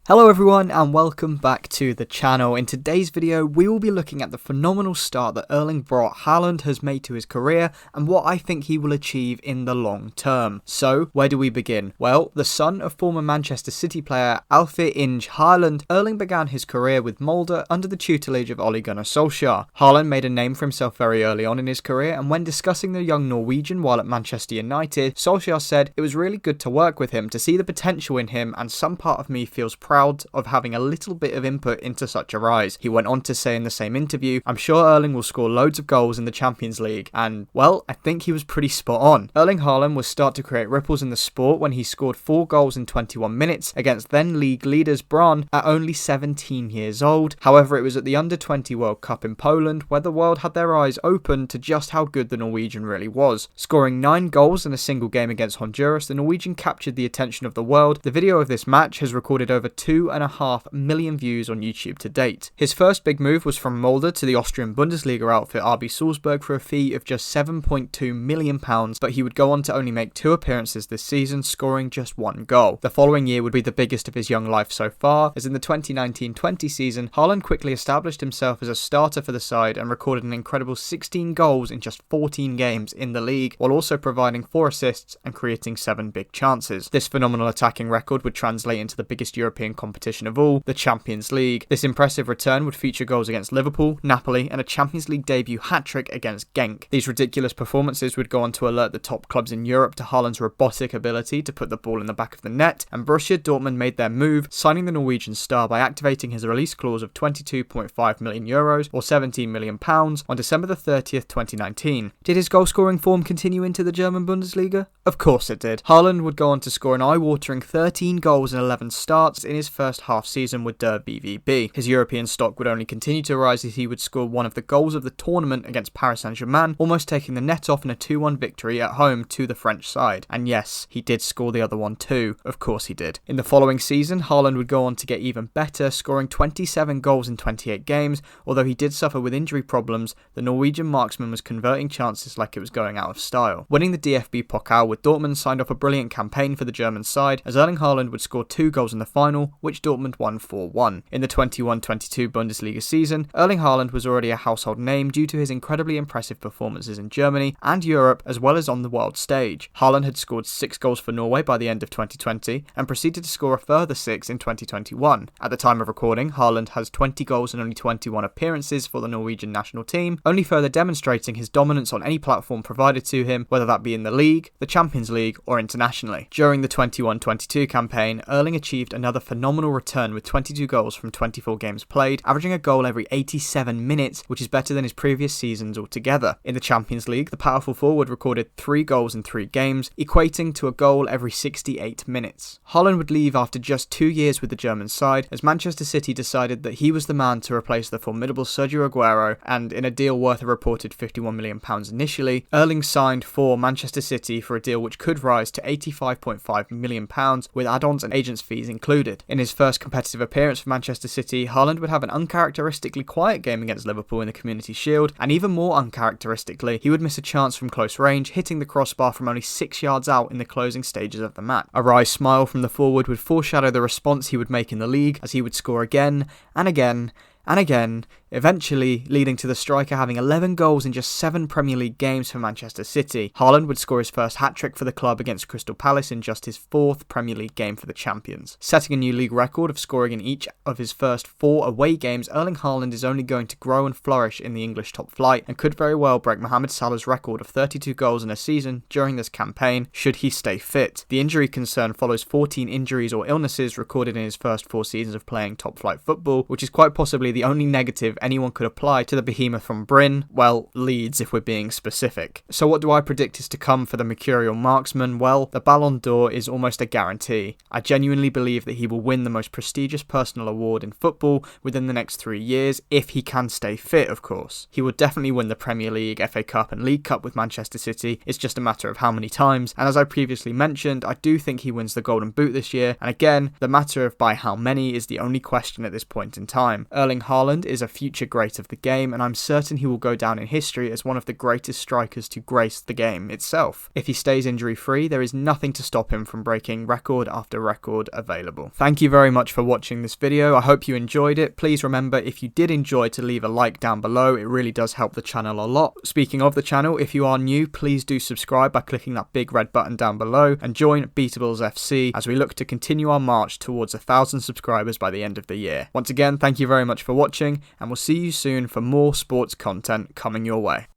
Hello everyone and welcome back to the channel. In today's video we will be looking at the phenomenal start that Erling Braut Haaland has made to his career and what I think he will achieve in the long term. So where do we begin? Well, the son of former Manchester City player Erling Haaland, Erling began his career with Molde under the tutelage of Ole Gunnar Solskjaer. Haaland made a name for himself very early on in his career, and when discussing the young Norwegian while at Manchester United, Solskjaer said it was really good to work with him, to see the potential in him, and some part of me feels proud of having a little bit of input into such a rise. He went on to say in the same interview, "I'm sure Erling will score loads of goals in the Champions League," and well, I think he was pretty spot on. Erling Haaland was start to create ripples in the sport when he scored 4 goals in 21 minutes against then league leaders Brann at only 17 years old. However, it was at the Under-20 World Cup in Poland where the world had their eyes open to just how good the Norwegian really was. Scoring 9 goals in a single game against Honduras, the Norwegian captured the attention of the world. The video of this match has recorded over 2.5 million views on YouTube to date. His first big move was from Molde to the Austrian Bundesliga outfit RB Salzburg for a fee of just £7.2 million, but he would go on to only make 2 appearances this season, scoring just 1 goal. The following year would be the biggest of his young life so far, as in the 2019-20 season, Haaland quickly established himself as a starter for the side and recorded an incredible 16 goals in just 14 games in the league, while also providing 4 assists and creating 7 big chances. This phenomenal attacking record would translate into the biggest European competition of all, the Champions League. This impressive return would feature goals against Liverpool, Napoli, and a Champions League debut hat-trick against Genk. These ridiculous performances would go on to alert the top clubs in Europe to Haaland's robotic ability to put the ball in the back of the net, and Borussia Dortmund made their move, signing the Norwegian star by activating his release clause of €22.5 million or £17 million on December the 30th, 2019. Did his goal-scoring form continue into the German Bundesliga? Of course it did. Haaland would go on to score an eye-watering 13 goals in 11 starts in his first half season with Der BVB. His European stock would only continue to rise as he would score one of the goals of the tournament against Paris Saint-Germain, almost taking the net off in a 2-1 victory at home to the French side. And yes, he did score the other one too. Of course he did. In the following season, Haaland would go on to get even better, scoring 27 goals in 28 games. Although he did suffer with injury problems, the Norwegian marksman was converting chances like it was going out of style. Winning the DFB Pokal with Dortmund signed off a brilliant campaign for the German side, as Erling Haaland would score 2 goals in the final, which Dortmund won 4-1. In the 21-22 Bundesliga season, Erling Haaland was already a household name due to his incredibly impressive performances in Germany and Europe as well as on the world stage. Haaland had scored 6 goals for Norway by the end of 2020 and proceeded to score a further 6 in 2021. At the time of recording, Haaland has 20 goals and only 21 appearances for the Norwegian national team, only further demonstrating his dominance on any platform provided to him, whether that be in the league, the Champions League or internationally. During the 21-22 campaign, Erling achieved another phenomenal return with 22 goals from 24 games played, averaging a goal every 87 minutes, which is better than his previous seasons altogether. In the Champions League, the powerful forward recorded 3 goals in 3 games, equating to a goal every 68 minutes. Haaland would leave after just 2 years with the German side, as Manchester City decided that he was the man to replace the formidable Sergio Aguero, and in a deal worth a reported £51 million initially, Erling signed for Manchester City for a deal which could rise to £85.5 million with add-ons and agents' fees included. In his first competitive appearance for Manchester City, Haaland would have an uncharacteristically quiet game against Liverpool in the Community Shield, and even more uncharacteristically, he would miss a chance from close range, hitting the crossbar from only 6 yards out in the closing stages of the match. A wry smile from the forward would foreshadow the response he would make in the league, as he would score again and again and again, eventually leading to the striker having 11 goals in just 7 Premier League games for Manchester City. Haaland would score his first hat-trick for the club against Crystal Palace in just his 4th Premier League game for the champions. Setting a new league record of scoring in each of his first 4 away games, Erling Haaland is only going to grow and flourish in the English top flight and could very well break Mohamed Salah's record of 32 goals in a season during this campaign, should he stay fit. The injury concern follows 14 injuries or illnesses recorded in his first 4 seasons of playing top flight football, which is quite possibly the only negative anyone could apply to the behemoth from Bryn, well, Leeds if we're being specific. So what do I predict is to come for the mercurial marksman? Well, the Ballon d'Or is almost a guarantee. I genuinely believe that he will win the most prestigious personal award in football within the next 3 years, if he can stay fit, of course. He will definitely win the Premier League, FA Cup and League Cup with Manchester City. It's just a matter of how many times, and as I previously mentioned, I do think he wins the Golden Boot this year, and again, the matter of by how many is the only question at this point in time. Erling Haaland is a future great of the game, and I'm certain he will go down in history as one of the greatest strikers to grace the game itself. If he stays injury-free, there is nothing to stop him from breaking record after record available. Thank you very much for watching this video. I hope you enjoyed it. Please remember, if you did enjoy, to leave a like down below. It really does help the channel a lot. Speaking of the channel, if you are new, please do subscribe by clicking that big red button down below and join Beatables FC as we look to continue our march towards 1,000 subscribers by the end of the year. Once again, thank you very much for watching, and we'll see you soon for more sports content coming your way.